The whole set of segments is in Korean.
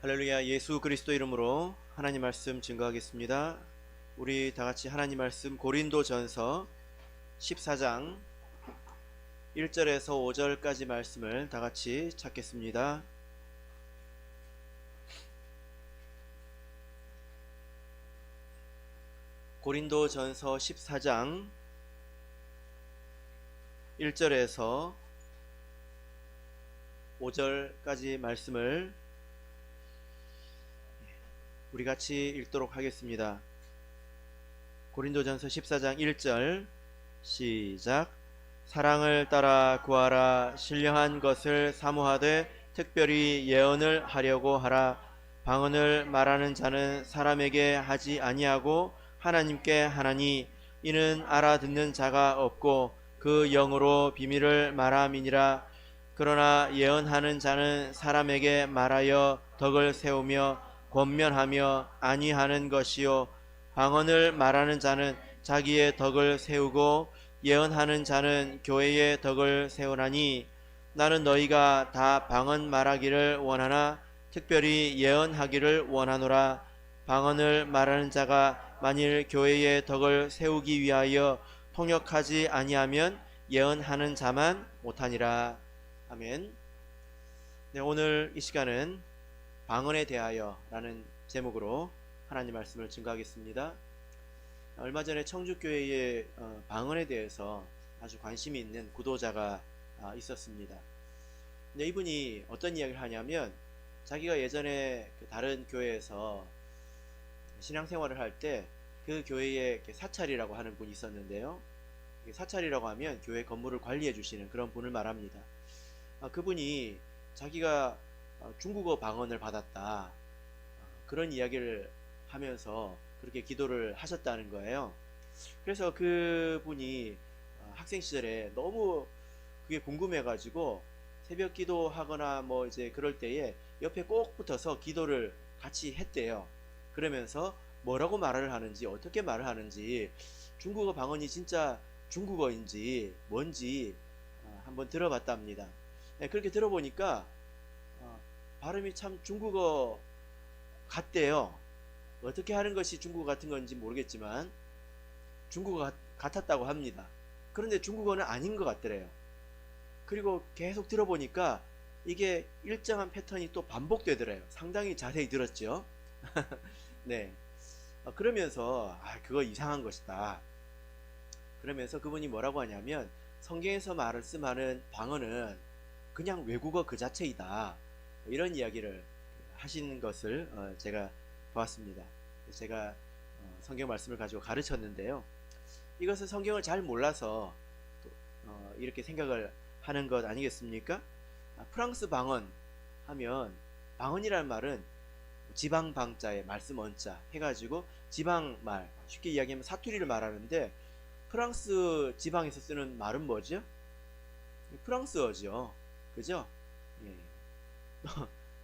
할렐루야. 예수 그리스도 이름으로 하나님 말씀 증거하겠습니다. 우리 다같이 하나님 말씀 고린도전서 14장 1절에서 5절까지 말씀을 다같이 찾겠습니다. 고린도전서 14장 1절에서 5절까지 말씀을 우리 같이 읽도록 하겠습니다. 고린도전서 14장 1절 시작. 사랑을 따라 구하라. 신령한 것을 사모하되 특별히 예언을 하려고 하라. 방언을 말하는 자는 사람에게 하지 아니하고 하나님께 하나니 이는 알아듣는 자가 없고 그 영으로 비밀을 말함이니라. 그러나 예언하는 자는 사람에게 말하여 덕을 세우며 권면하며 안위하는 것이요 방언을 말하는 자는 자기의 덕을 세우고 예언하는 자는 교회의 덕을 세우나니 나는 너희가 다 방언 말하기를 원하나 특별히 예언하기를 원하노라. 방언을 말하는 자가 만일 교회의 덕을 세우기 위하여 통역하지 아니하면 예언하는 자만 못하니라. 아멘. 네, 오늘 이 시간은 방언에 대하여 라는 제목으로 하나님 말씀을 증거하겠습니다. 얼마 전에 청주교회의 방언에 대해서 아주 관심이 있는 구도자가 있었습니다. 근데 이분이 어떤 이야기를 하냐면 자기가 예전에 다른 교회에서 신앙생활을 할 때 그 교회에 사찰이라고 하는 분이 있었는데요. 사찰이라고 하면 교회 건물을 관리해 주시는 그런 분을 말합니다. 그분이 자기가 중국어 방언을 받았다, 그런 이야기를 하면서 그렇게 기도를 하셨다는 거예요. 그래서 그분이 학생 시절에 너무 그게 궁금해가지고 새벽 기도하거나 뭐 이제 그럴 때에 옆에 꼭 붙어서 기도를 같이 했대요. 그러면서 뭐라고 말을 하는지, 어떻게 말을 하는지, 중국어 방언이 진짜 중국어인지 뭔지 한번 들어봤답니다. 그렇게 들어보니까 발음이 참 중국어 같대요. 어떻게 하는 것이 중국어 같은 건지 모르겠지만 중국어 같았다고 합니다. 그런데 중국어는 아닌 것 같더래요. 그리고 계속 들어보니까 이게 일정한 패턴이 또 반복되더래요. 상당히 자세히 들었죠. 네. 그러면서 그거 이상한 것이다. 그러면서 그분이 뭐라고 하냐면 성경에서 말씀하는 방언은 그냥 외국어 그 자체이다, 이런 이야기를 하시는 것을 제가 보았습니다. 제가 성경 말씀을 가지고 가르쳤는데요. 이것은 성경을 잘 몰라서 이렇게 생각을 하는 것 아니겠습니까? 프랑스 방언 하면, 방언이라는 말은 지방 방자에 말씀 언자 해가지고 지방말, 쉽게 이야기하면 사투리를 말하는데 프랑스 지방에서 쓰는 말은 뭐죠? 프랑스어죠. 그죠? 예.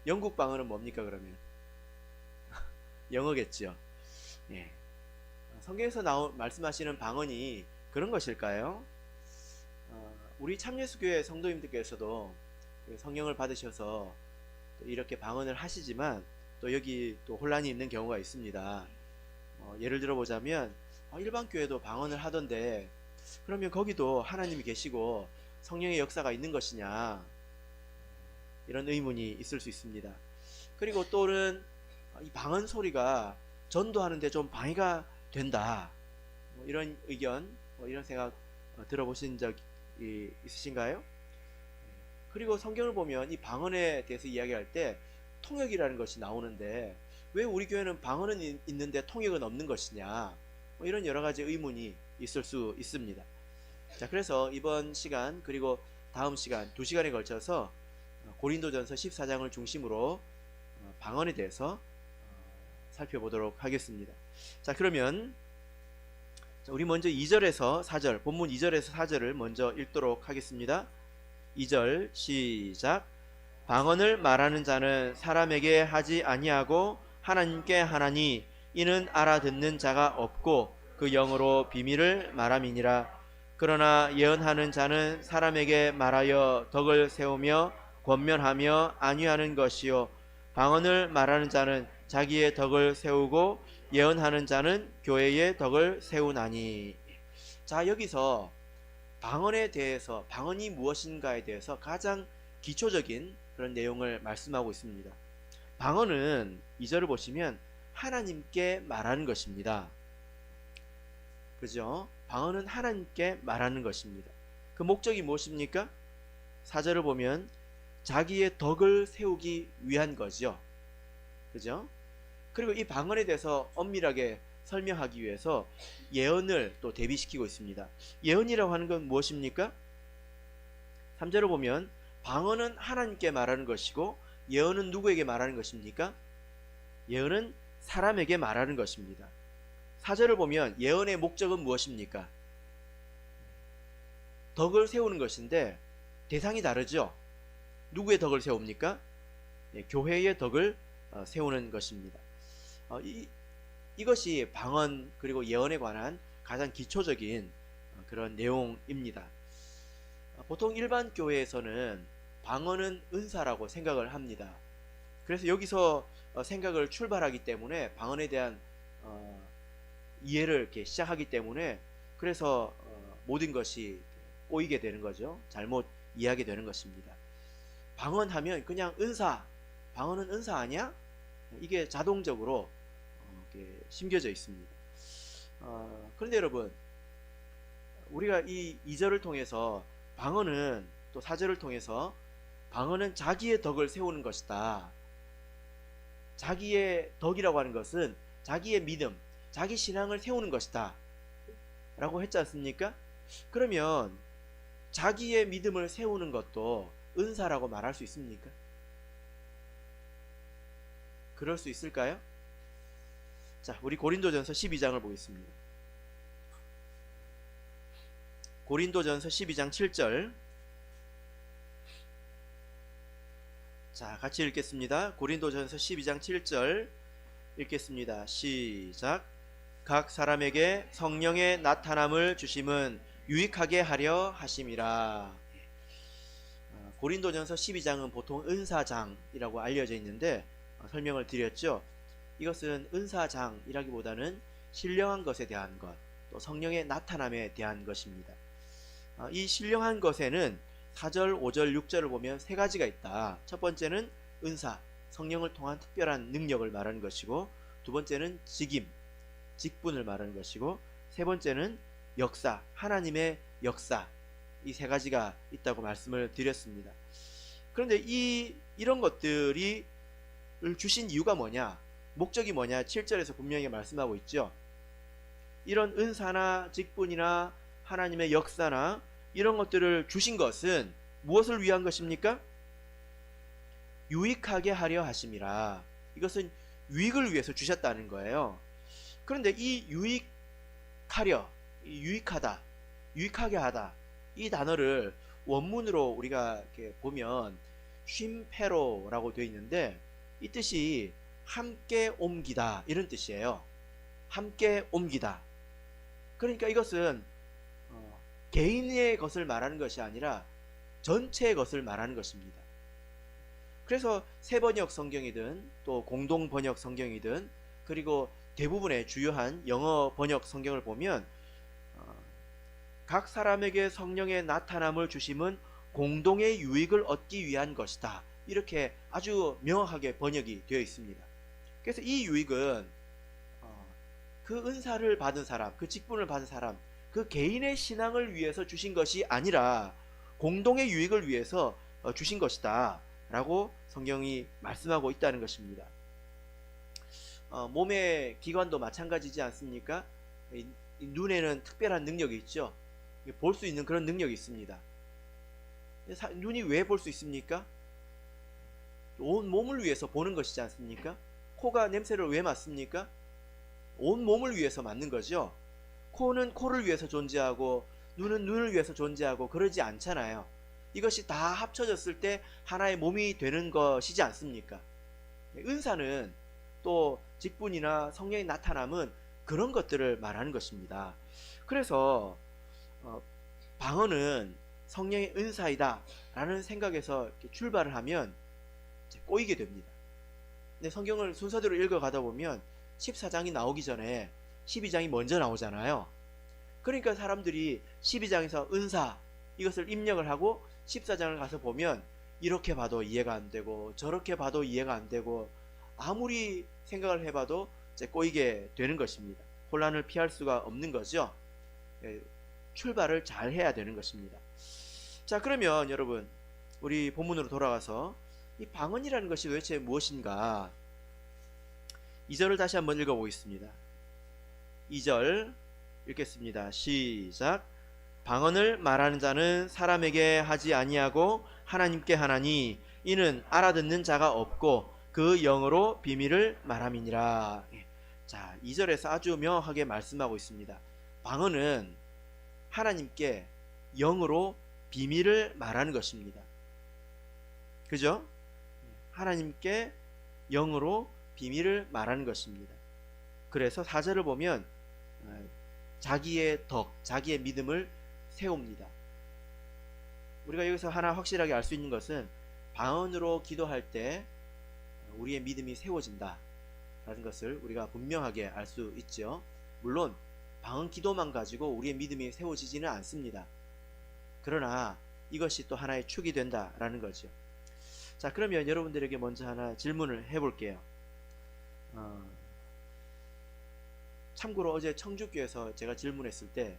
영국 방언은 뭡니까 그러면? 영어겠죠. 예. 성경에서 말씀하시는 방언이 그런 것일까요? 우리 참예수교회 성도님들께서도 성령을 받으셔서 이렇게 방언을 하시지만 또 여기 또 혼란이 있는 경우가 있습니다. 예를 들어 보자면 일반 교회도 방언을 하던데 그러면 거기도 하나님이 계시고 성령의 역사가 있는 것이냐, 이런 의문이 있을 수 있습니다. 그리고 또는 이 방언 소리가 전도하는데 좀 방해가 된다, 이런 의견, 이런 생각 들어보신 적이 있으신가요? 그리고 성경을 보면 이 방언에 대해서 이야기할 때 통역이라는 것이 나오는데 왜 우리 교회는 방언은 있는데 통역은 없는 것이냐, 이런 여러 가지 의문이 있을 수 있습니다. 자, 그래서 이번 시간 그리고 다음 시간 2시간에 걸쳐서 고린도전서 14장을 중심으로 방언에 대해서 살펴보도록 하겠습니다. 자, 그러면 우리 먼저 2절에서 4절, 본문 2절에서 4절을 먼저 읽도록 하겠습니다. 2절 시작. 방언을 말하는 자는 사람에게 하지 아니하고 하나님께 하나니 이는 알아듣는 자가 없고 그 영으로 비밀을 말함이니라. 그러나 예언하는 자는 사람에게 말하여 덕을 세우며 권면하며 안위하는 것이요 방언을 말하는 자는 자기의 덕을 세우고 예언하는 자는 교회의 덕을 세우나니. 자, 여기서 방언에 대해서, 방언이 무엇인가에 대해서 가장 기초적인 그런 내용을 말씀하고 있습니다. 방언은 2절을 보시면 하나님께 말하는 것입니다. 그죠? 방언은 하나님께 말하는 것입니다. 그 목적이 무엇입니까? 4절을 보면 자기의 덕을 세우기 위한 거죠. 그죠? 그리고 이 방언에 대해서 엄밀하게 설명하기 위해서 예언을 또 대비시키고 있습니다. 예언이라고 하는 건 무엇입니까? 3절을 보면 방언은 하나님께 말하는 것이고 예언은 누구에게 말하는 것입니까? 예언은 사람에게 말하는 것입니다. 4절을 보면 예언의 목적은 무엇입니까? 덕을 세우는 것인데 대상이 다르죠. 누구의 덕을 세웁니까? 교회의 덕을 세우는 것입니다. 이것이 방언 그리고 예언에 관한 가장 기초적인 그런 내용입니다. 보통 일반 교회에서는 방언은 은사라고 생각을 합니다. 그래서 여기서 생각을 출발하기 때문에 방언에 대한 이해를 이렇게 시작하기 때문에 그래서 모든 것이 꼬이게 되는 거죠. 잘못 이해하게 되는 것입니다. 방언하면 그냥 은사, 방언은 은사 아니야? 이게 자동적으로 이렇게 심겨져 있습니다. 그런데 여러분, 우리가 이 2절을 통해서 방언은 또 4절을 통해서 방언은 자기의 덕을 세우는 것이다. 자기의 덕이라고 하는 것은 자기의 믿음, 자기 신앙을 세우는 것이다 라고 했지 않습니까? 그러면 자기의 믿음을 세우는 것도 은사라고 말할 수 있습니까? 그럴 수 있을까요? 자, 우리 고린도전서 12장을 보겠습니다. 고린도전서 12장 7절. 자, 같이 읽겠습니다. 고린도전서 12장 7절 읽겠습니다. 시작. 각 사람에게 성령의 나타남을 주심은 유익하게 하려 하심이라. 고린도전서 12장은 보통 은사장이라고 알려져 있는데 설명을 드렸죠. 이것은 은사장이라기보다는 신령한 것에 대한 것, 또 성령의 나타남에 대한 것입니다. 이 신령한 것에는 4절, 5절, 6절을 보면 세 가지가 있다. 첫 번째는 은사, 성령을 통한 특별한 능력을 말하는 것이고, 두 번째는 직임, 직분을 말하는 것이고, 세 번째는 역사, 하나님의 역사, 이 세 가지가 있다고 말씀을 드렸습니다. 그런데 이런 것들이 주신 이유가 뭐냐, 목적이 뭐냐, 7절에서 분명히 말씀하고 있죠. 이런 은사나 직분이나 하나님의 역사나 이런 것들을 주신 것은 무엇을 위한 것입니까? 유익하게 하려 하심이라. 이것은 유익을 위해서 주셨다는 거예요. 그런데 이 유익하려, 유익하다, 유익하게 하다, 이 단어를 원문으로 우리가 이렇게 보면 쉼페로라고 되어 있는데 이 뜻이 함께 옮기다 이런 뜻이에요. 함께 옮기다. 그러니까 이것은 개인의 것을 말하는 것이 아니라 전체의 것을 말하는 것입니다. 그래서 새번역 성경이든 또 공동번역 성경이든 그리고 대부분의 주요한 영어 번역 성경을 보면 각 사람에게 성령의 나타남을 주심은 공동의 유익을 얻기 위한 것이다. 이렇게 아주 명확하게 번역이 되어 있습니다. 그래서 이 유익은 그 은사를 받은 사람, 그 직분을 받은 사람, 그 개인의 신앙을 위해서 주신 것이 아니라 공동의 유익을 위해서 주신 것이다 라고 성경이 말씀하고 있다는 것입니다. 몸의 기관도 마찬가지지 않습니까? 이 눈에는 특별한 능력이 있죠. 볼 수 있는 그런 능력이 있습니다. 눈이 왜 볼 수 있습니까? 온 몸을 위해서 보는 것이지 않습니까? 코가 냄새를 왜 맡습니까? 온 몸을 위해서 맡는 거죠. 코는 코를 위해서 존재하고 눈은 눈을 위해서 존재하고 그러지 않잖아요. 이것이 다 합쳐졌을 때 하나의 몸이 되는 것이지 않습니까? 은사는 또 직분이나 성령의 나타남은 그런 것들을 말하는 것입니다. 그래서 방언은 성령의 은사이다 라는 생각에서 이렇게 출발을 하면 꼬이게 됩니다. 근데 성경을 순서대로 읽어가다 보면 14장이 나오기 전에 12장이 먼저 나오잖아요. 그러니까 사람들이 12장에서 은사 이것을 입력을 하고 14장을 가서 보면 이렇게 봐도 이해가 안 되고 저렇게 봐도 이해가 안 되고 아무리 생각을 해봐도 이제 꼬이게 되는 것입니다. 혼란을 피할 수가 없는 거죠. 출발을 잘 해야 되는 것입니다. 자, 그러면 여러분 우리 본문으로 돌아가서 이 방언이라는 것이 도대체 무엇인가? 2절을 다시 한번 읽어보겠습니다. 2절 읽겠습니다. 시작. 방언을 말하는 자는 사람에게 하지 아니하고 하나님께 하나니 이는 알아듣는 자가 없고 그 영으로 비밀을 말함이니라. 자, 2절에서 아주 명확하게 말씀하고 있습니다. 방언은 하나님께 영으로 비밀을 말하는 것입니다. 그죠? 하나님께 영으로 비밀을 말하는 것입니다. 그래서 4절을 보면 자기의 덕, 자기의 믿음을 세웁니다. 우리가 여기서 하나 확실하게 알 수 있는 것은 방언으로 기도할 때 우리의 믿음이 세워진다 라는 것을 우리가 분명하게 알 수 있죠. 물론 방언 기도만 가지고 우리의 믿음이 세워지지는 않습니다. 그러나 이것이 또 하나의 축이 된다라는 거죠. 자, 그러면 여러분들에게 먼저 하나 질문을 해볼게요. 참고로 어제 청주교에서 제가 질문했을 때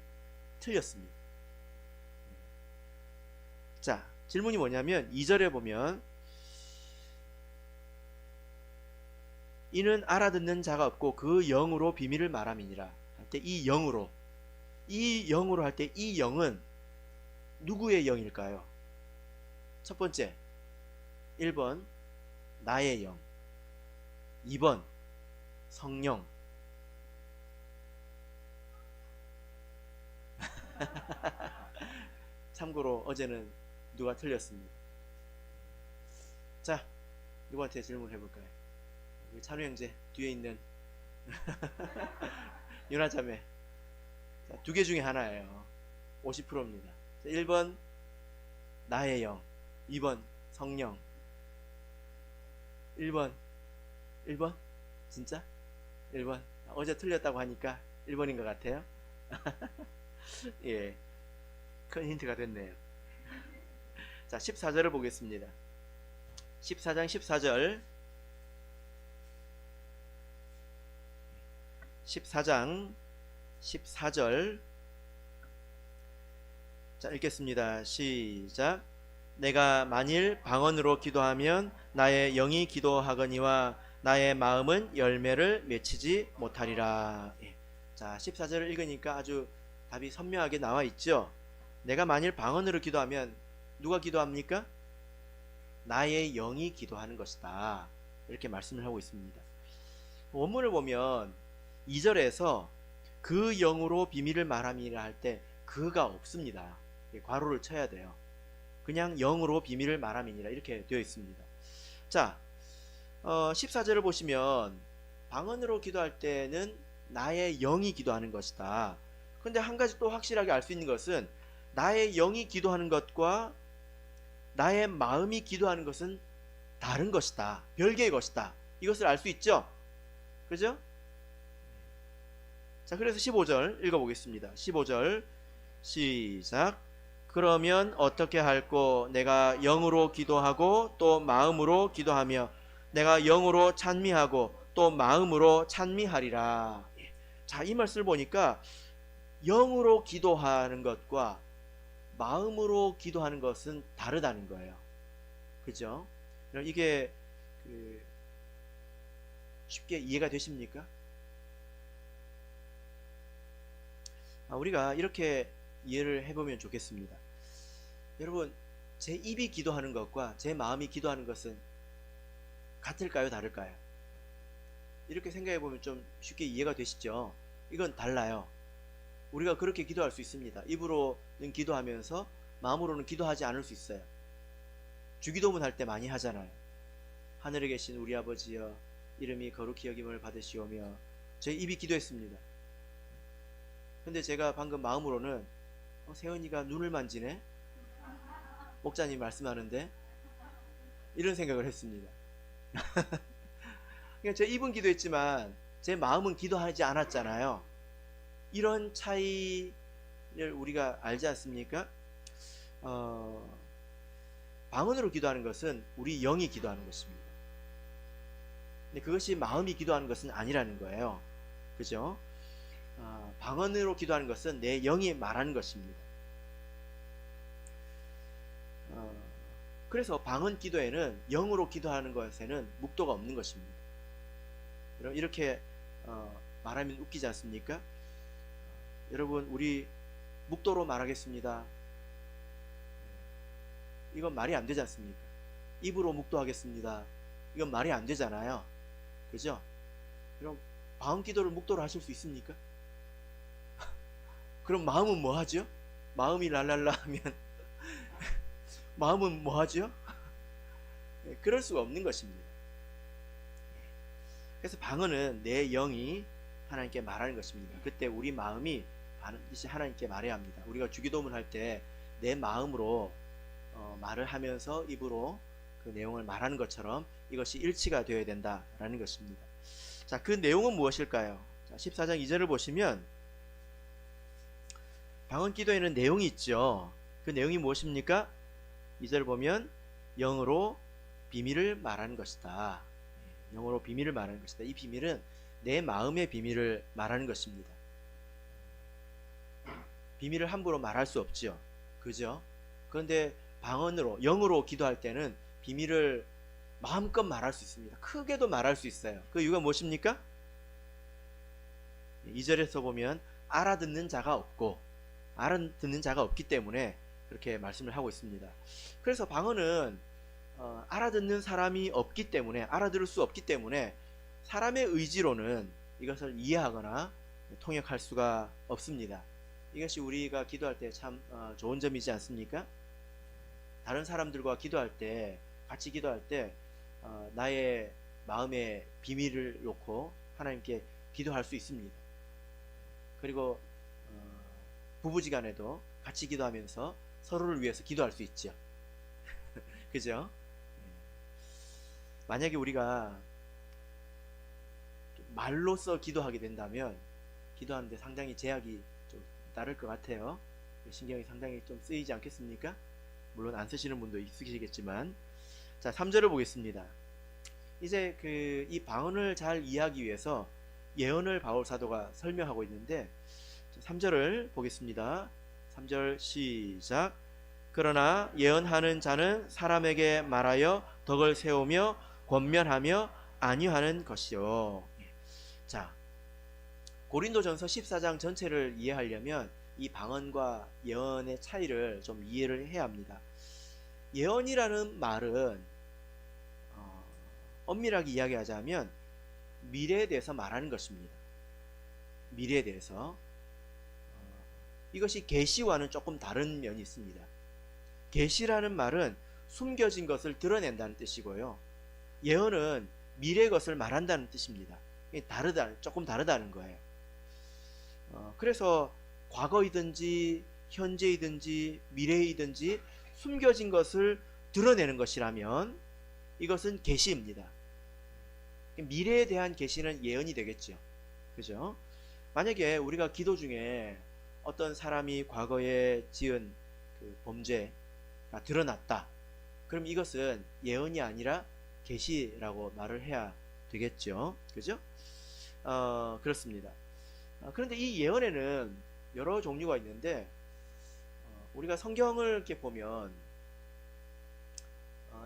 틀렸습니다. 자, 질문이 뭐냐면 2절에 보면 이는 알아듣는 자가 없고 그 영으로 비밀을 말함이니라 할 때 이 영으로 할 때 이 영은 누구의 영일까요? 첫 번째 1번 나의 영, 2번 성령. 참고로 어제는 누가 틀렸습니다. 자, 누구한테 질문해 볼까요? 우리 찬우 형제 뒤에 있는 윤하자매. 두 개 중에 하나예요. 50%입니다. 1번 나의 영, 2번 성령. 1번 진짜? 1번 어제 틀렸다고 하니까 1번인 것 같아요. 예, 큰 힌트가 됐네요. 자, 14절을 보겠습니다. 14장 14절 14장 14절 자, 읽겠습니다. 시작. 내가 만일 방언으로 기도하면 나의 영이 기도하거니와 나의 마음은 열매를 맺히지 못하리라. 자, 14절을 읽으니까 아주 답이 선명하게 나와 있죠. 내가 만일 방언으로 기도하면 누가 기도합니까? 나의 영이 기도하는 것이다. 이렇게 말씀을 하고 있습니다. 원문을 보면 2절에서 그 영으로 비밀을 말함이라 할 때 그가 없습니다. 괄호를 쳐야 돼요. 그냥 영으로 비밀을 말함이니라 이렇게 되어 있습니다. 자, 14절을 보시면 방언으로 기도할 때는 나의 영이 기도하는 것이다. 근데 한 가지 또 확실하게 알 수 있는 것은 나의 영이 기도하는 것과 나의 마음이 기도하는 것은 다른 것이다. 별개의 것이다. 이것을 알 수 있죠? 그죠? 자, 그래서 15절 읽어보겠습니다. 15절 시작. 그러면 어떻게 할꼬? 내가 영으로 기도하고 또 마음으로 기도하며 내가 영으로 찬미하고 또 마음으로 찬미하리라. 자, 이 말씀을 보니까 영으로 기도하는 것과 마음으로 기도하는 것은 다르다는 거예요. 그죠? 이게 쉽게 이해가 되십니까? 우리가 이렇게 이해를 해보면 좋겠습니다. 여러분, 제 입이 기도하는 것과 제 마음이 기도하는 것은 같을까요? 다를까요? 이렇게 생각해보면 좀 쉽게 이해가 되시죠? 이건 달라요. 우리가 그렇게 기도할 수 있습니다. 입으로는 기도하면서 마음으로는 기도하지 않을 수 있어요. 주기도문 할 때 많이 하잖아요. 하늘에 계신 우리 아버지여 이름이 거룩히 여김을 받으시오며. 제 입이 기도했습니다. 근데 제가 방금 마음으로는 세연이가 눈을 만지네? 목자님 말씀하는데? 이런 생각을 했습니다. 그러니까 제 입은 기도했지만 제 마음은 기도하지 않았잖아요. 이런 차이를 우리가 알지 않습니까? 방언으로 기도하는 것은 우리 영이 기도하는 것입니다. 근데 그것이 마음이 기도하는 것은 아니라는 거예요. 그죠? 방언으로 기도하는 것은 내 영이 말하는 것입니다. 그래서 방언 기도에는 영으로 기도하는 것에는 묵도가 없는 것입니다. 이렇게 말하면 웃기지 않습니까? 여러분, 우리 묵도로 말하겠습니다. 이건 말이 안 되지 않습니까? 입으로 묵도하겠습니다. 이건 말이 안 되잖아요. 그죠? 그럼 방언 기도를 묵도로 하실 수 있습니까? 그럼 마음은 뭐 하죠? 마음이 랄랄라 하면 마음은 뭐 하죠? 그럴 수가 없는 것입니다. 그래서 방언은 내 영이 하나님께 말하는 것입니다. 그때 우리 마음이 반드시 하나님께 말해야 합니다. 우리가 주기도문 할 때 내 마음으로 말을 하면서 입으로 그 내용을 말하는 것처럼 이것이 일치가 되어야 된다라는 것입니다. 자, 그 내용은 무엇일까요? 자, 14장 2절을 보시면 방언 기도에는 내용이 있죠. 그 내용이 무엇입니까? 2절 보면 영으로 비밀을 말하는 것이다. 영어로 비밀을 말하는 것이다. 이 비밀은 내 마음의 비밀을 말하는 것입니다. 비밀을 함부로 말할 수 없죠. 그죠? 그런데 방언으로, 영으로 기도할 때는 비밀을 마음껏 말할 수 있습니다. 크게도 말할 수 있어요. 그 이유가 무엇입니까? 2절에서 보면 알아듣는 자가 없고, 알아듣는 자가 없기 때문에 그렇게 말씀을 하고 있습니다. 그래서 방언은 알아듣는 사람이 없기 때문에, 알아들을 수 없기 때문에 사람의 의지로는 이것을 이해하거나 통역할 수가 없습니다. 이것이 우리가 기도할 때 참 좋은 점이지 않습니까? 다른 사람들과 기도할 때, 같이 기도할 때 나의 마음의 비밀을 놓고 하나님께 기도할 수 있습니다. 그리고 부부지간에도 같이 기도하면서 서로를 위해서 기도할 수 있죠. 그죠? 만약에 우리가 말로써 기도하게 된다면 기도하는데 상당히 제약이 좀 따를 것 같아요. 신경이 상당히 좀 쓰이지 않겠습니까? 물론 안 쓰시는 분도 있으시겠지만. 자, 3절을 보겠습니다. 이제 이 방언을 잘 이해하기 위해서 예언을 바울 사도가 설명하고 있는데, 3절을 보겠습니다. 3절 시작. 그러나 예언하는 자는 사람에게 말하여 덕을 세우며 권면하며 안위하는 것이요. 자, 고린도전서 14장 전체를 이해하려면 이 방언과 예언의 차이를 좀 이해를 해야 합니다. 예언이라는 말은 엄밀하게 이야기하자면 미래에 대해서 말하는 것입니다. 미래에 대해서. 이것이 계시와는 조금 다른 면이 있습니다. 계시라는 말은 숨겨진 것을 드러낸다는 뜻이고요. 예언은 미래의 것을 말한다는 뜻입니다. 조금 다르다는 거예요. 그래서 과거이든지 현재이든지 미래이든지 숨겨진 것을 드러내는 것이라면 이것은 계시입니다. 미래에 대한 계시는 예언이 되겠죠. 그죠? 만약에 우리가 기도 중에 어떤 사람이 과거에 지은 그 범죄가 드러났다. 그럼 이것은 예언이 아니라 계시라고 말을 해야 되겠죠. 그죠? 그렇습니다. 그런데 이 예언에는 여러 종류가 있는데 우리가 성경을 이렇게 보면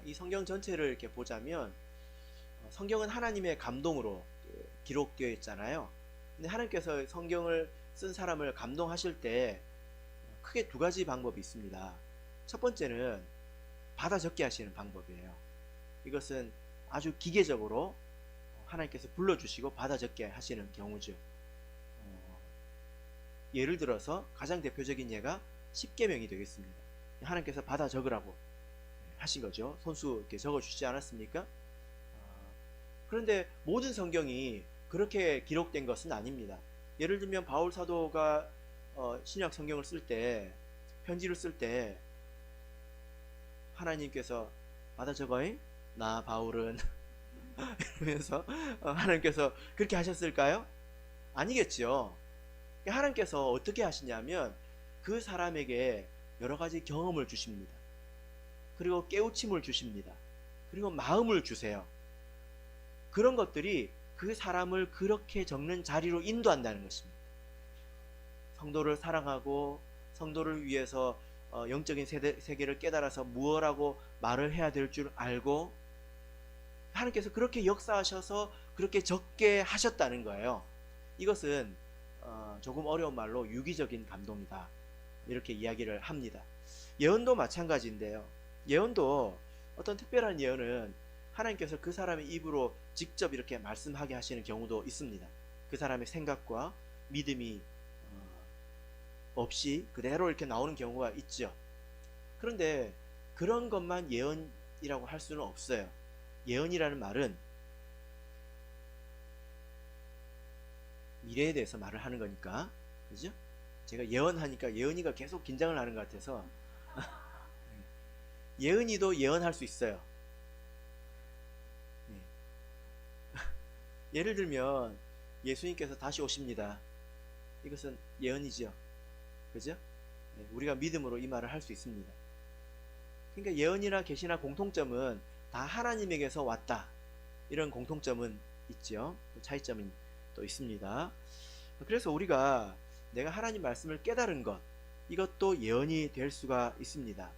이 성경 전체를 이렇게 보자면 성경은 하나님의 감동으로 기록되어 있잖아요. 근데 하나님께서 성경을 쓴 사람을 감동하실 때 크게 두 가지 방법이 있습니다. 첫 번째는 받아 적게 하시는 방법이에요. 이것은 아주 기계적으로 하나님께서 불러주시고 받아 적게 하시는 경우죠. 예를 들어서 가장 대표적인 예가 십계명이 되겠습니다. 하나님께서 받아 적으라고 하신 거죠. 손수 이렇게 적어주시지 않았습니까? 그런데 모든 성경이 그렇게 기록된 것은 아닙니다. 예를 들면 바울 사도가 신약 성경을 쓸 때, 편지를 쓸 때 하나님께서 받아 적어잉? 나 바울은 그러면서 하나님께서 그렇게 하셨을까요? 아니겠죠. 하나님께서 어떻게 하시냐면 그 사람에게 여러 가지 경험을 주십니다. 그리고 깨우침을 주십니다. 그리고 마음을 주세요. 그런 것들이 그 사람을 그렇게 적는 자리로 인도한다는 것입니다. 성도를 사랑하고 성도를 위해서 영적인 세계를 깨달아서 무엇라고 말을 해야 될 줄 알고 하나님께서 그렇게 역사하셔서 그렇게 적게 하셨다는 거예요. 이것은 조금 어려운 말로 유기적인 감동이다, 이렇게 이야기를 합니다. 예언도 마찬가지인데요. 예언도 어떤 특별한 예언은 하나님께서 그 사람의 입으로 직접 이렇게 말씀하게 하시는 경우도 있습니다. 그 사람의 생각과 믿음이 없이 그대로 이렇게 나오는 경우가 있죠. 그런데 그런 것만 예언이라고 할 수는 없어요. 예언이라는 말은 미래에 대해서 말을 하는 거니까, 그죠? 제가 예언하니까 예언이가 계속 긴장을 하는 것 같아서 예언이도 예언할 수 있어요. 예를 들면 예수님께서 다시 오십니다. 이것은 예언이죠. 그죠? 우리가 믿음으로 이 말을 할 수 있습니다. 그러니까 예언이나 계시나 공통점은 다 하나님에게서 왔다, 이런 공통점은 있죠. 또 차이점은 또 있습니다. 그래서 우리가 내가 하나님 말씀을 깨달은 것, 이것도 예언이 될 수가 있습니다.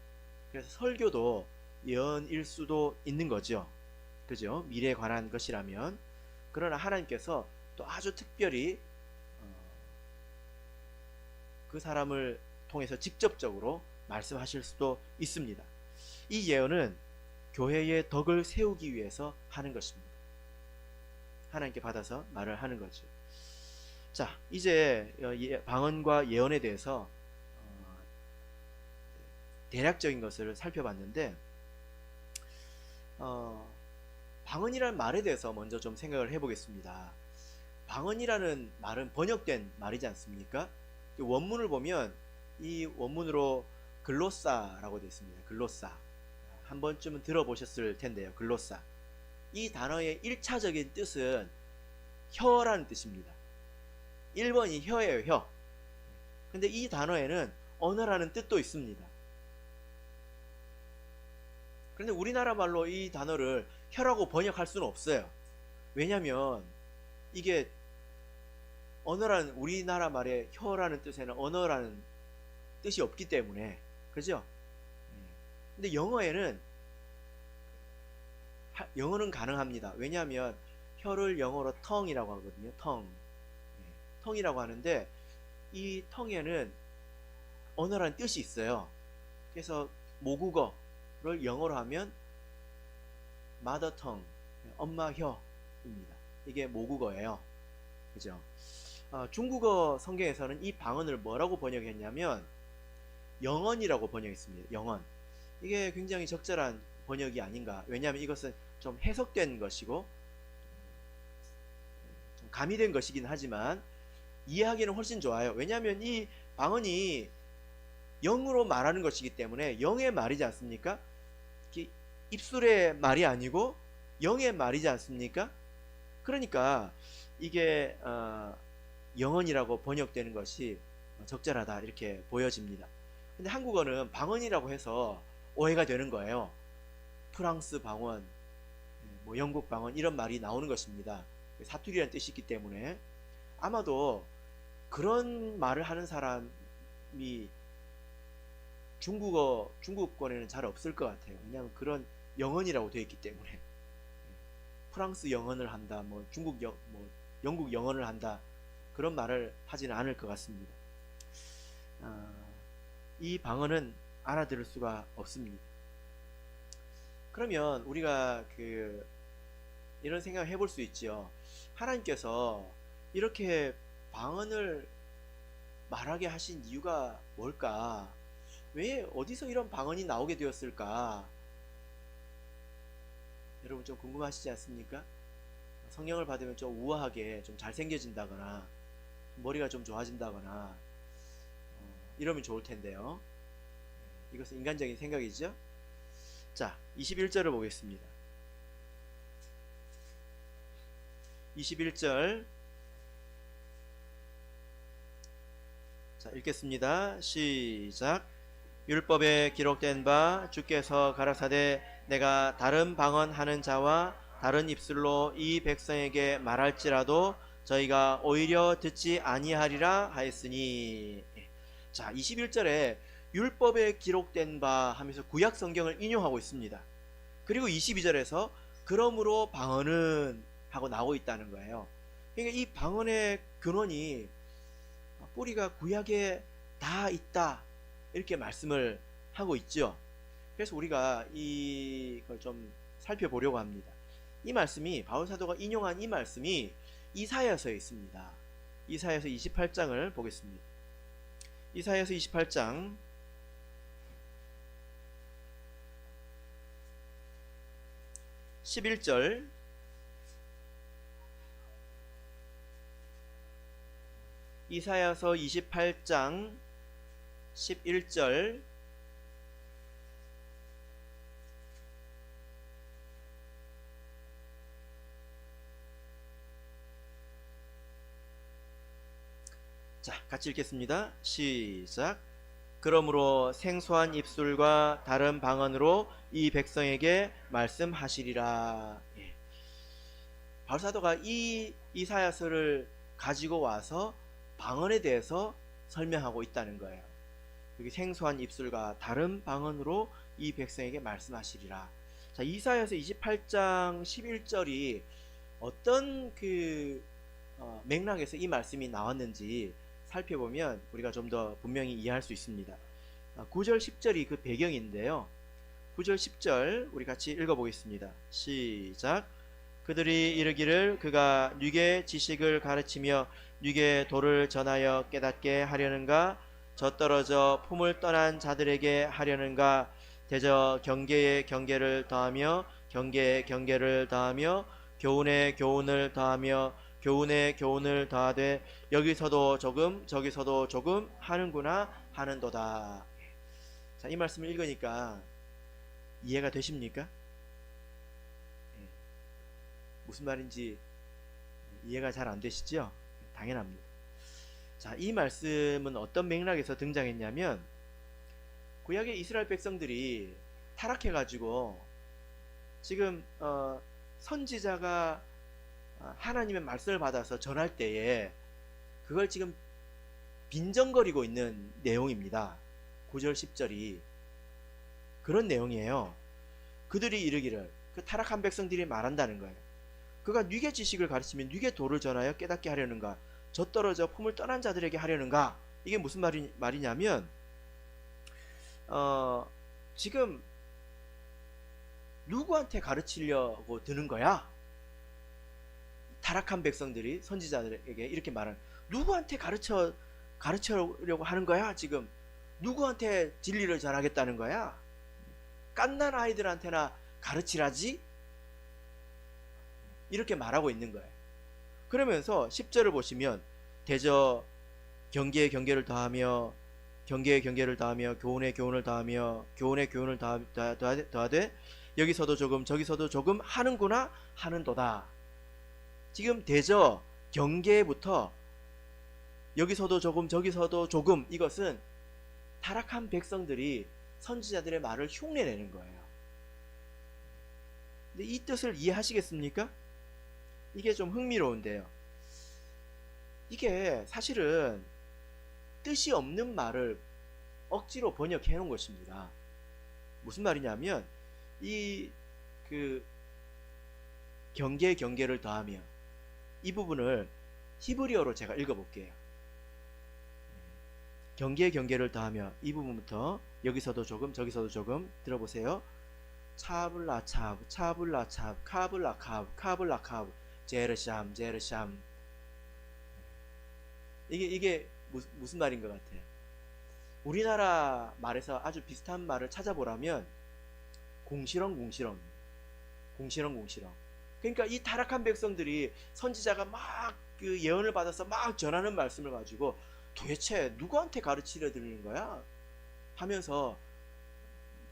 그래서 설교도 예언일 수도 있는 거죠. 그죠? 미래에 관한 것이라면. 그러나 하나님께서 또 아주 특별히 그 사람을 통해서 직접적으로 말씀하실 수도 있습니다. 이 예언은 교회의 덕을 세우기 위해서 하는 것입니다. 하나님께 받아서 말을 하는 거죠. 자, 이제 방언과 예언에 대해서 대략적인 것을 살펴봤는데, 방언이라는 말에 대해서 먼저 좀 생각을 해보겠습니다. 방언이라는 말은 번역된 말이지 않습니까? 원문을 보면 이 원문으로 글로사라고 되어 있습니다. 글로사. 한 번쯤은 들어보셨을 텐데요. 글로사. 이 단어의 1차적인 뜻은 혀라는 뜻입니다. 1번이 혀예요, 혀. 근데 이 단어에는 언어라는 뜻도 있습니다. 그런데 우리나라 말로 이 단어를 혀라고 번역할 수는 없어요. 왜냐하면 이게 언어라는, 우리나라 말에 혀라는 뜻에는 언어라는 뜻이 없기 때문에, 그죠? 근데 영어는 가능합니다. 왜냐하면 혀를 영어로 tongue이라고 하거든요. tongue이라고 하는데 이 tongue에는 언어라는 뜻이 있어요. 그래서 모국어를 영어로 하면 mother tongue, 엄마 혀입니다. 이게 모국어예요. 그죠? 중국어 성경에서는 이 방언을 뭐라고 번역했냐면 영언이라고 번역했습니다. 영언. 이게 굉장히 적절한 번역이 아닌가. 왜냐하면 이것은 좀 해석된 것이고 좀 가미된 것이긴 하지만 이해하기는 훨씬 좋아요. 왜냐하면 이 방언이 영으로 말하는 것이기 때문에 영의 말이지 않습니까? 입술의 말이 아니고 영의 말이지 않습니까? 그러니까 이게 영언이라고 번역되는 것이 적절하다, 이렇게 보여집니다. 근데 한국어는 방언이라고 해서 오해가 되는 거예요. 프랑스 방언, 뭐 영국 방언, 이런 말이 나오는 것입니다. 사투리라는 뜻이 있기 때문에 아마도 그런 말을 하는 사람이 중국권에는 잘 없을 것 같아요. 왜냐하면 그런 영언이라고 되어 있기 때문에. 프랑스 영언을 한다, 뭐 영국 영언을 한다, 그런 말을 하지는 않을 것 같습니다. 이 방언은 알아들을 수가 없습니다. 그러면 우리가 이런 생각을 해볼 수 있죠. 하나님께서 이렇게 방언을 말하게 하신 이유가 뭘까? 왜, 어디서 이런 방언이 나오게 되었을까? 여러분 좀 궁금하시지 않습니까? 성령을 받으면 좀 우아하게 좀 잘생겨진다거나 머리가 좀 좋아진다거나 이러면 좋을 텐데요. 이것은 인간적인 생각이죠. 자, 21절을 보겠습니다. 21절. 자, 읽겠습니다. 시작. 율법에 기록된 바 주께서 가라사대 내가 다른 방언하는 자와 다른 입술로 이 백성에게 말할지라도 저희가 오히려 듣지 아니하리라 하였으니. 자, 21절에 율법에 기록된 바 하면서 구약 성경을 인용하고 있습니다. 그리고 22절에서 그러므로 방언은 하고 나오고 있다는 거예요. 그러니까 이 방언의 근원이 뿌리가 구약에 다 있다, 이렇게 말씀을 하고 있죠. 그래서 우리가 이걸 좀 살펴보려고 합니다. 이 말씀이, 바울 사도가 인용한 이 말씀이 이사야서에 있습니다. 이사야서 28장을 보겠습니다. 이사야서 28장 11절. 이사야서 28장 11절. 자, 같이 읽겠습니다. 시작. 그러므로 생소한 입술과 다른 방언으로 이 백성에게 말씀하시리라. 예. 바울 사도가 이 이사야서를 가지고 와서 방언에 대해서 설명하고 있다는 거예요. 여기 생소한 입술과 다른 방언으로 이 백성에게 말씀하시리라. 자, 이사야서 28장 11절이 어떤 맥락에서 이 말씀이 나왔는지 살펴보면 우리가 좀 더 분명히 이해할 수 있습니다. 9절 10절이 그 배경인데요. 9절 10절 우리 같이 읽어보겠습니다. 시작. 그들이 이르기를 그가 뉘게 지식을 가르치며 뉘게 도를 전하여 깨닫게 하려는가, 젖떨어져 품을 떠난 자들에게 하려는가, 대저 경계에 경계를 더하며 경계에 경계를 더하며 교훈에 교훈을 더하며 교훈에 교훈을 더하되 여기서도 조금 저기서도 조금 하는구나 하는도다. 자, 이 말씀을 읽으니까 이해가 되십니까? 무슨 말인지 이해가 잘 안 되시죠? 당연합니다. 자, 이 말씀은 어떤 맥락에서 등장했냐면 구약의 이스라엘 백성들이 타락해가지고 지금 선지자가 하나님의 말씀을 받아서 전할 때에 그걸 지금 빈정거리고 있는 내용입니다. 9절 10절이 그런 내용이에요. 그들이 이르기를, 그 타락한 백성들이 말한다는 거예요. 그가 뉘게 지식을 가르치면 뉘게 도를 전하여 깨닫게 하려는가, 젖떨어져 품을 떠난 자들에게 하려는가. 이게 무슨 말이냐면 지금 누구한테 가르치려고 드는 거야? 타락한 백성들이 선지자들에게 이렇게 말하는, 누구한테 가르치려고 하는 거야? 지금 누구한테 진리를 전하겠다는 거야? 갓난 아이들한테나 가르치라지? 이렇게 말하고 있는 거예요. 그러면서 10절을 보시면 대저 경계에 경계를 더하며 경계에 경계를 더하며 교훈에 교훈을 더하며 교훈에 교훈을 더하되 여기서도 조금 저기서도 조금 하는구나 하는도다. 지금 대저 경계부터 여기서도 조금 저기서도 조금, 이것은 타락한 백성들이 선지자들의 말을 흉내내는 거예요. 근데 이 뜻을 이해하시겠습니까? 이게 좀 흥미로운데요. 이게 사실은 뜻이 없는 말을 억지로 번역해 놓은 것입니다. 무슨 말이냐면 경계에 경계를 더하며, 이 부분을 히브리어로 제가 읽어볼게요. 경계에 경계를 더하며, 이 부분부터 여기서도 조금 저기서도 조금 들어보세요. 차블라차브 차블라차브 카블라카브 카블라카브 제르샴 제르샴. 이게 무슨 말인 것 같아요? 우리나라 말에서 아주 비슷한 말을 찾아보라면 공시렁. 그러니까 이 타락한 백성들이 선지자가 막 그 예언을 받아서 막 전하는 말씀을 가지고 도대체 누구한테 가르치려 드리는 거야? 하면서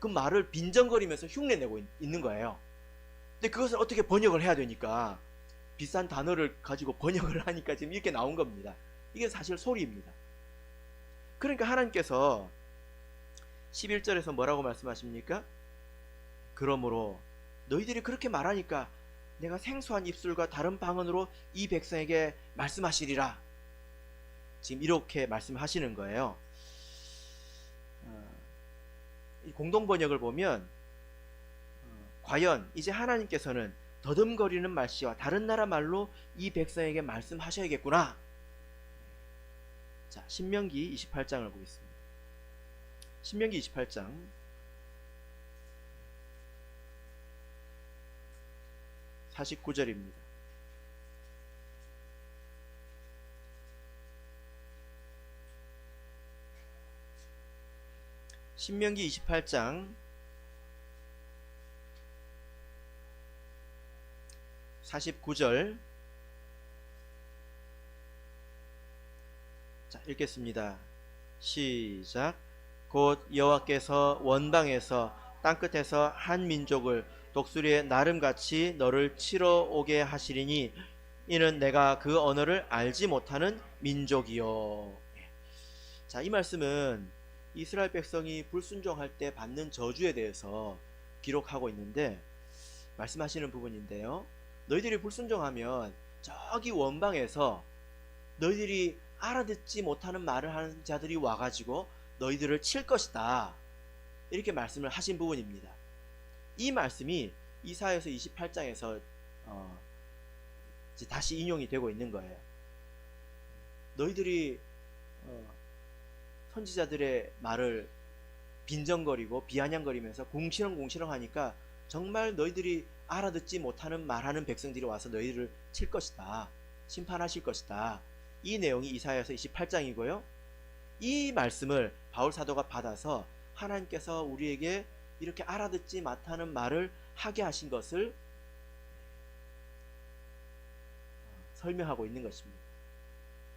그 말을 빈정거리면서 흉내내고 있는 거예요. 근데 그것을 어떻게 번역을 해야 되니까 비싼 단어를 가지고 번역을 하니까 지금 이렇게 나온 겁니다. 이게 사실 소리입니다. 그러니까 하나님께서 11절에서 뭐라고 말씀하십니까? 그러므로 너희들이 그렇게 말하니까 내가 생소한 입술과 다른 방언으로 이 백성에게 말씀하시리라. 지금 이렇게 말씀하시는 거예요. 공동 번역을 보면 과연 이제 하나님께서는 더듬거리는 말씨와 다른 나라 말로 이 백성에게 말씀하셔야겠구나. 자, 신명기 28장을 보겠습니다. 신명기 28장 49절입니다. 신명기 28장 49절. 자, 읽겠습니다. 시작. 곧 여호와께서 원방에서 땅끝에서 한 민족을 독수리의 나름같이 너를 치러 오게 하시리니 이는 내가 그 언어를 알지 못하는 민족이요. 자, 이 말씀은 이스라엘 백성이 불순종할 때 받는 저주에 대해서 기록하고 있는데 말씀하시는 부분인데요. 너희들이 불순종하면 저기 원방에서 너희들이 알아듣지 못하는 말을 하는 자들이 와가지고 너희들을 칠 것이다. 이렇게 말씀을 하신 부분입니다. 이 말씀이 이사야서 28장에서 다시 인용이 되고 있는 거예요. 너희들이 선지자들의 말을 빈정거리고 비아냥거리면서 궁시렁궁시렁 하니까 정말 너희들이 알아듣지 못하는 말하는 백성들이 와서 너희들을 칠 것이다. 심판하실 것이다. 이 내용이 이사야서 28장이고요. 이 말씀을 바울 사도가 받아서 하나님께서 우리에게 이렇게 알아듣지 못하는 말을 하게 하신 것을 설명하고 있는 것입니다.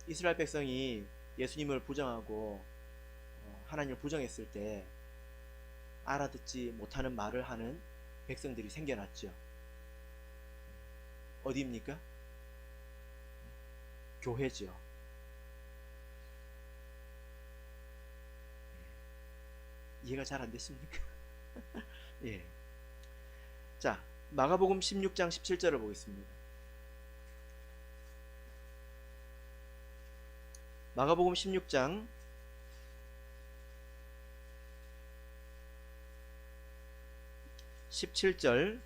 이스라엘 백성이 예수님을 부정하고 하나님을 부정했을 때 알아듣지 못하는 말을 하는 백성들이 생겨났죠. 어디입니까? 교회죠. 이해가 잘 안 됐습니까? 예. 자, 마가복음 16장 17절을 보겠습니다. 마가복음 16장 17절.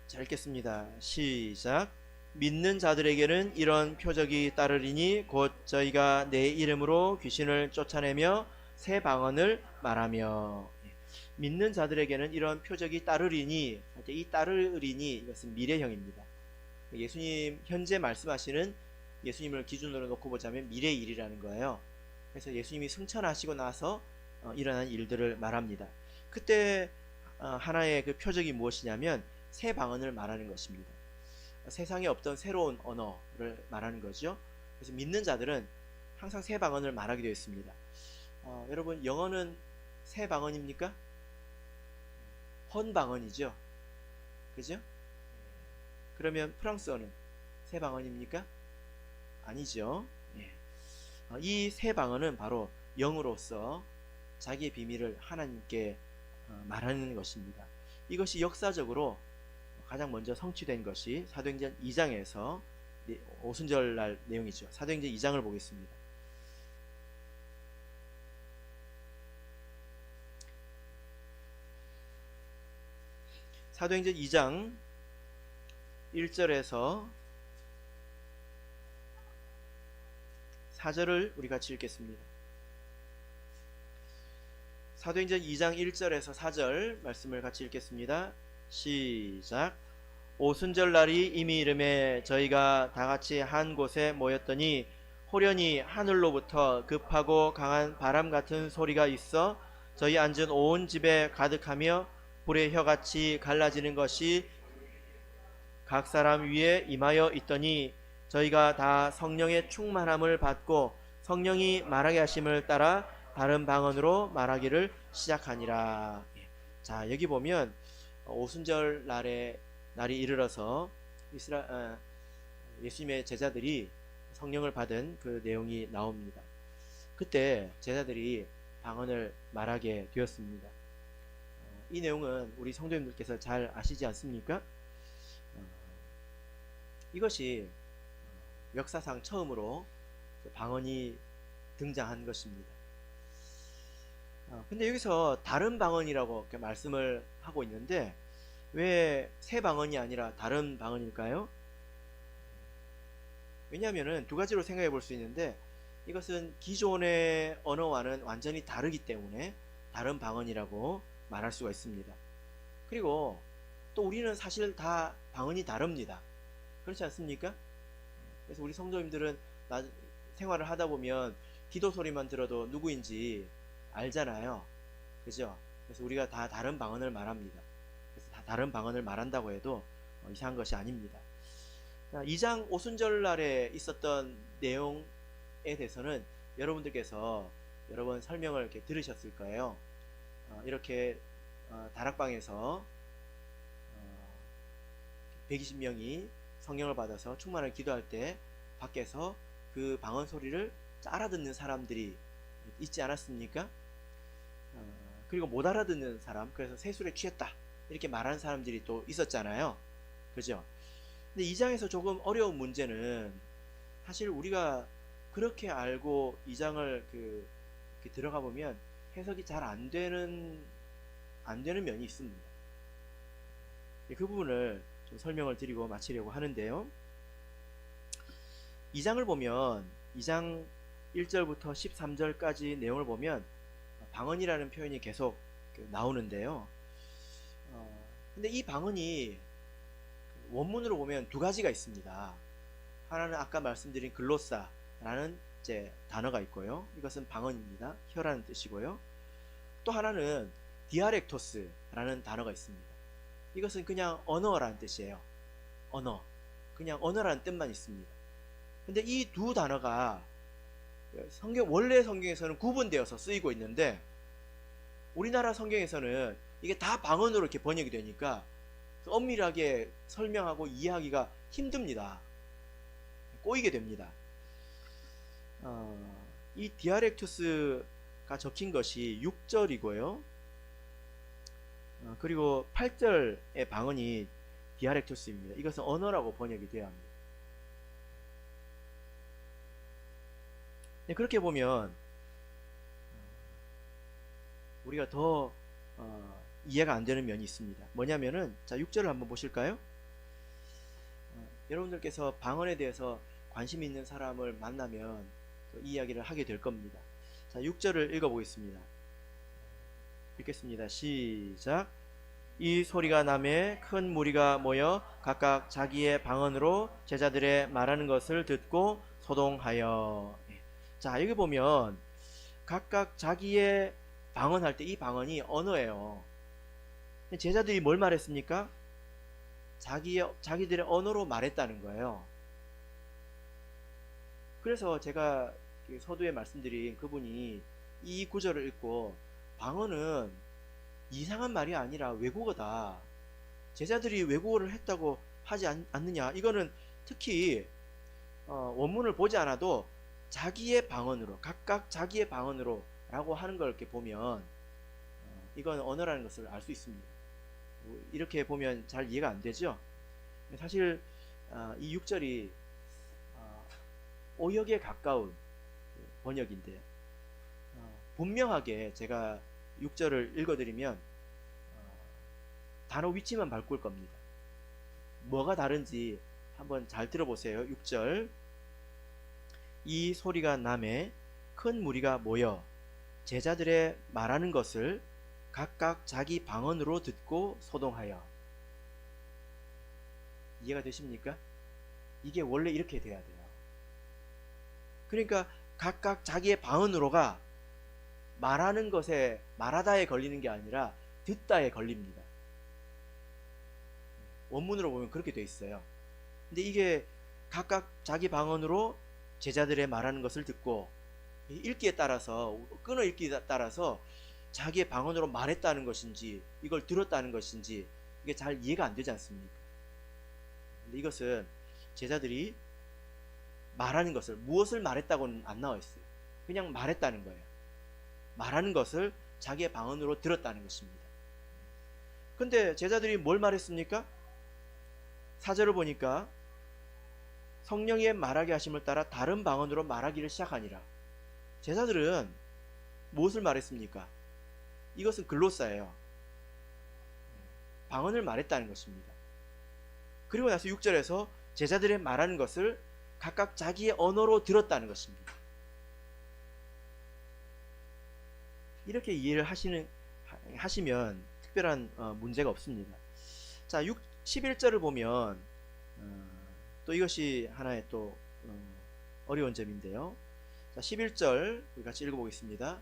자, 읽겠습니다. 시작. 믿는 자들에게는 이런 표적이 따르리니 곧 저희가 내 이름으로 귀신을 쫓아내며 새 방언을 말하며. 믿는 자들에게는 이런 표적이 따르리니, 이 따르리니 이것은 미래형입니다. 예수님 현재 말씀하시는, 예수님을 기준으로 놓고 보자면 미래 일이라는 거예요. 그래서 예수님이 승천하시고 나서 일어난 일들을 말합니다. 그때 하나의 그 표적이 무엇이냐면 새 방언을 말하는 것입니다. 세상에 없던 새로운 언어를 말하는 거죠. 그래서 믿는 자들은 항상 새 방언을 말하게 되어 있습니다. 여러분, 영어는 새 방언입니까? 헌 방언이죠. 그죠? 그러면 프랑스어는 새 방언입니까? 아니죠. 이 새 방언은 바로 영으로서 자기의 비밀을 하나님께 말하는 것입니다. 이것이 역사적으로 가장 먼저 성취된 것이 사도행전 2장에서 오순절날 내용이죠. 사도행전 2장을 보겠습니다. 사도행전 2장 1절에서 4절을 우리 같이 읽겠습니다. 사도행전 2장 1절에서 4절 말씀을 같이 읽겠습니다. 시작. 오순절 날이 이미 이름에 저희가 다같이 한 곳에 모였더니 호련히 하늘로부터 급하고 강한 바람 같은 소리가 있어 저희 앉은 온 집에 가득하며 불의 혀같이 갈라지는 것이 각 사람 위에 임하여 있더니 저희가 다 성령의 충만함을 받고 성령이 말하게 하심을 따라 다른 방언으로 말하기를 시작하니라. 자, 여기 보면 오순절 날이 이르러서 예수님의 제자들이 성령을 받은 그 내용이 나옵니다. 그때 제자들이 방언을 말하게 되었습니다. 이 내용은 우리 성도님들께서 잘 아시지 않습니까? 이것이 역사상 처음으로 방언이 등장한 것입니다. 근데 여기서 다른 방언이라고 이렇게 말씀을 하고 있는데 왜 새 방언이 아니라 다른 방언일까요? 왜냐하면 두 가지로 생각해 볼 수 있는데 이것은 기존의 언어와는 완전히 다르기 때문에 다른 방언이라고 말할 수가 있습니다. 그리고 또 우리는 사실 다 방언이 다릅니다. 그렇지 않습니까? 그래서 우리 성도님들은 생활을 하다 보면 기도 소리만 들어도 누구인지 알잖아요. 그죠? 그래서 우리가 다 다른 방언을 말합니다. 그래서 다 다른 방언을 말한다고 해도 이상한 것이 아닙니다. 2장 오순절 날에 있었던 내용에 대해서는 여러분들께서 여러 번 설명을 이렇게 들으셨을 거예요. 이렇게 다락방에서 120명이 성령을 받아서 충만을 기도할 때 밖에서 그 방언 소리를 알아듣는 사람들이 있지 않았습니까? 그리고 못 알아듣는 사람, 그래서 세술에 취했다 이렇게 말하는 사람들이 또 있었잖아요. 그죠? 근데 이 장에서 조금 어려운 문제는 사실 우리가 그렇게 알고 이 장을 이렇게 들어가 보면 해석이 잘 안 되는 면이 있습니다. 그 부분을 좀 설명을 드리고 마치려고 하는데요. 2장을 보면 2장 1절부터 13절까지 내용을 보면 방언이라는 표현이 계속 나오는데요. 근데 이 방언이 원문으로 보면 두 가지가 있습니다. 하나는 아까 말씀드린 글로사라는 단어가 있고요. 이것은 방언입니다. 혀라는 뜻이고요. 또 하나는 디아렉토스라는 단어가 있습니다. 이것은 그냥 언어라는 뜻이에요. 언어. 그냥 언어라는 뜻만 있습니다. 근데 이 두 단어가 원래 성경에서는 구분되어서 쓰이고 있는데 우리나라 성경에서는 이게 다 방언으로 이렇게 번역이 되니까 엄밀하게 설명하고 이해하기가 힘듭니다. 꼬이게 됩니다. 이 디아렉투스가 적힌 것이 6절이고요. 그리고 8절의 방언이 디아렉투스입니다. 이것은 언어라고 번역이 되어야 합니다. 그렇게 보면 우리가 더 이해가 안 되는 면이 있습니다. 뭐냐면은 자 6절을 한번 보실까요? 여러분들께서 방언에 대해서 관심 있는 사람을 만나면 이 이야기를 하게 될 겁니다. 자 6절을 읽어보겠습니다. 읽겠습니다. 시작. 이 소리가 나매 큰 무리가 모여 각각 자기의 방언으로 제자들의 말하는 것을 듣고 소동하여. 자 여기 보면 각각 자기의 방언할 때 이 방언이 언어예요. 제자들이 뭘 말했습니까? 자기들의 언어로 말했다는 거예요. 그래서 제가 서두에 말씀드린 그분이 이 구절을 읽고 방언은 이상한 말이 아니라 외국어다. 제자들이 외국어를 했다고 하지 않느냐. 이거는 특히 원문을 보지 않아도 자기의 방언으로 각각 자기의 방언으로 라고 하는 걸 이렇게 보면 이건 언어라는 것을 알 수 있습니다. 이렇게 보면 잘 이해가 안 되죠. 사실 이 6절이 오역에 가까운 번역인데 분명하게 제가 6절을 읽어드리면 단어 위치만 바꿀 겁니다. 뭐가 다른지 한번 잘 들어보세요. 6절. 이 소리가 나매 큰 무리가 모여 제자들의 말하는 것을 각각 자기 방언으로 듣고 소동하여. 이해가 되십니까? 이게 원래 이렇게 돼야 돼요. 그러니까 각각 자기의 방언으로가 말하는 것에 말하다에 걸리는 게 아니라 듣다에 걸립니다. 원문으로 보면 그렇게 돼 있어요. 근데 이게 각각 자기 방언으로 제자들의 말하는 것을 듣고 읽기에 따라서 끊어 읽기에 따라서 자기의 방언으로 말했다는 것인지 이걸 들었다는 것인지 이게 잘 이해가 안 되지 않습니까? 근데 이것은 제자들이 말하는 것을, 무엇을 말했다고는 안 나와 있어요. 그냥 말했다는 거예요. 말하는 것을 자기의 방언으로 들었다는 것입니다. 근데 제자들이 뭘 말했습니까? 4절을 보니까 성령의 말하게 하심을 따라 다른 방언으로 말하기를 시작하니라. 제자들은 무엇을 말했습니까? 이것은 글로사예요. 방언을 말했다는 것입니다. 그리고 나서 6절에서 제자들의 말하는 것을 각각 자기의 언어로 들었다는 것입니다. 이렇게 이해를 하시면 특별한 문제가 없습니다. 자, 11절을 보면 또 이것이 하나의 또 어려운 점인데요. 자, 11절 우리 같이 읽어보겠습니다.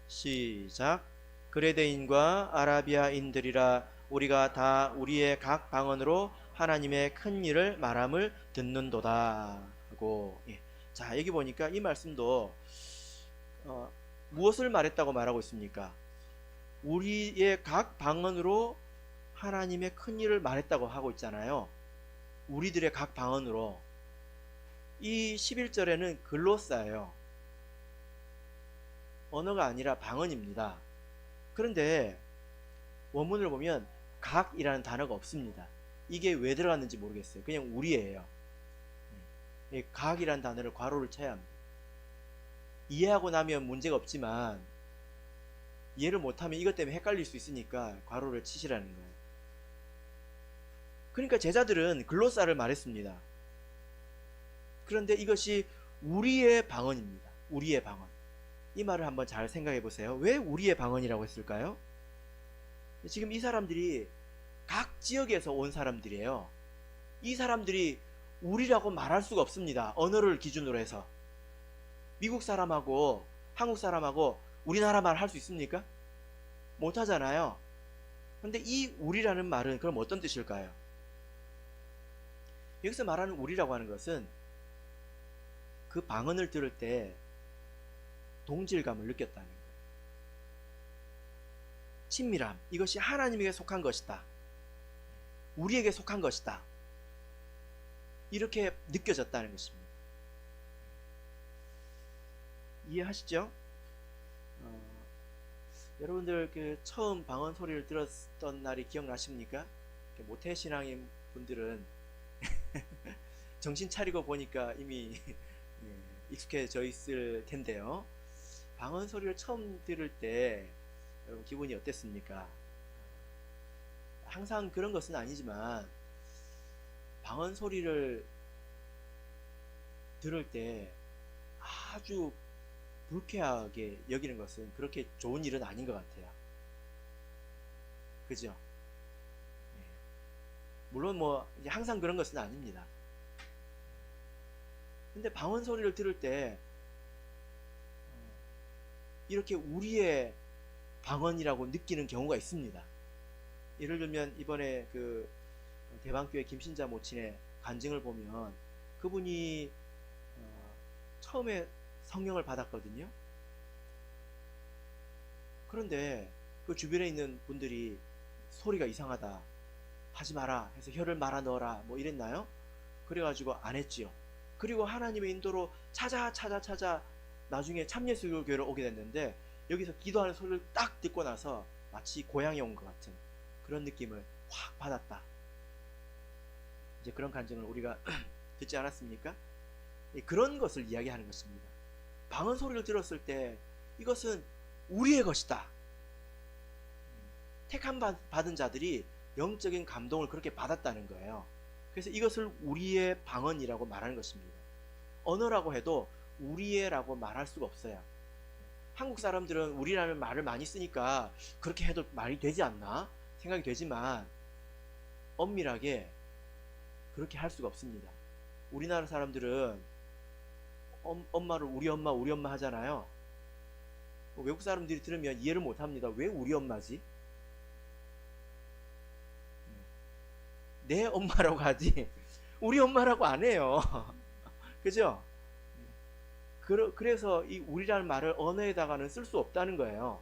시작. 그레데인과 아라비아인들이라 우리가 다 우리의 각 방언으로 하나님의 큰 일을 말함을 듣는도다 하고, 예. 자, 여기 보니까 이 말씀도 무엇을 말했다고 말하고 있습니까? 우리의 각 방언으로 하나님의 큰 일을 말했다고 하고 있잖아요. 우리들의 각 방언으로. 이 11절에는 글로사예요. 언어가 아니라 방언입니다. 그런데 원문을 보면 각이라는 단어가 없습니다. 이게 왜 들어갔는지 모르겠어요. 그냥 우리예요. 각이라는 단어를 괄호를 쳐야 합니다. 이해하고 나면 문제가 없지만 이해를 못하면 이것 때문에 헷갈릴 수 있으니까 괄호를 치시라는 거예요. 그러니까 제자들은 글로사를 말했습니다. 그런데 이것이 우리의 방언입니다. 우리의 방언. 이 말을 한번 잘 생각해 보세요. 왜 우리의 방언이라고 했을까요? 지금 이 사람들이 각 지역에서 온 사람들이에요. 이 사람들이 우리라고 말할 수가 없습니다. 언어를 기준으로 해서. 미국 사람하고 한국 사람하고 우리나라 말 할 수 있습니까? 못하잖아요. 그런데 이 우리라는 말은 그럼 어떤 뜻일까요? 여기서 말하는 우리라고 하는 것은 그 방언을 들을 때 동질감을 느꼈다는 거예요. 친밀함, 이것이 하나님에게 속한 것이다. 우리에게 속한 것이다. 이렇게 느껴졌다는 것입니다. 이해하시죠? 여러분들 그 처음 방언 소리를 들었던 날이 기억나십니까? 모태신앙인 분들은 정신 차리고 보니까 이미 익숙해져 있을 텐데요. 방언 소리를 처음 들을 때 여러분 기분이 어땠습니까? 항상 그런 것은 아니지만 방언 소리를 들을 때 아주 불쾌하게 여기는 것은 그렇게 좋은 일은 아닌 것 같아요. 그죠? 물론 뭐 항상 그런 것은 아닙니다. 근데 방언 소리를 들을 때 이렇게 우리의 방언이라고 느끼는 경우가 있습니다. 예를 들면 이번에 그 대방교회 김신자 모친의 간증을 보면 그분이 처음에 성령을 받았거든요. 그런데 그 주변에 있는 분들이 소리가 이상하다, 하지 마라 해서 혀를 말아 넣어라 뭐 이랬나요? 그래가지고 안 했지요. 그리고 하나님의 인도로 찾아 나중에 참예수교회로 오게 됐는데 여기서 기도하는 소리를 딱 듣고 나서 마치 고향에 온 것 같은 그런 느낌을 확 받았다. 이제 그런 간증을 우리가 듣지 않았습니까? 그런 것을 이야기하는 것입니다. 방언 소리를 들었을 때 이것은 우리의 것이다. 택함 받은 자들이 영적인 감동을 그렇게 받았다는 거예요. 그래서 이것을 우리의 방언이라고 말하는 것입니다. 언어라고 해도 우리의라고 말할 수가 없어요. 한국 사람들은 우리라는 말을 많이 쓰니까 그렇게 해도 말이 되지 않나 생각이 되지만 엄밀하게 그렇게 할 수가 없습니다. 우리나라 사람들은 엄마를 우리 엄마 하잖아요. 외국 사람들이 들으면 이해를 못합니다. 왜 우리 엄마지? 내 엄마라고 하지 우리 엄마라고 안 해요. 그죠? 그래서 이 우리라는 말을 언어에다가는 쓸 수 없다는 거예요.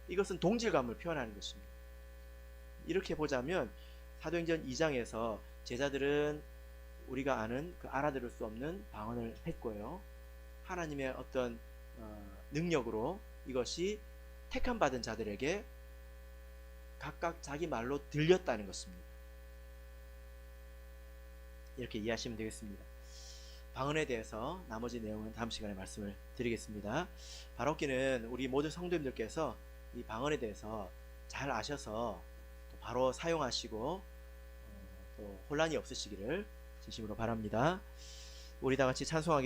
이것은 동질감을 표현하는 것입니다. 이렇게 보자면 사도행전 2장에서 제자들은 우리가 아는 그 알아들을 수 없는 방언을 했고요. 하나님의 어떤 능력으로 이것이 택함 받은 자들에게 각각 자기 말로 들렸다는 것입니다. 이렇게 이해하시면 되겠습니다. 방언에 대해서 나머지 내용은 다음 시간에 말씀을 드리겠습니다. 바로기는 우리 모든 성도님들께서 이 방언에 대해서 잘 아셔서 바로 사용하시고 또 혼란이 없으시기를 진심으로 바랍니다. 우리 다 같이 찬송하겠습니다.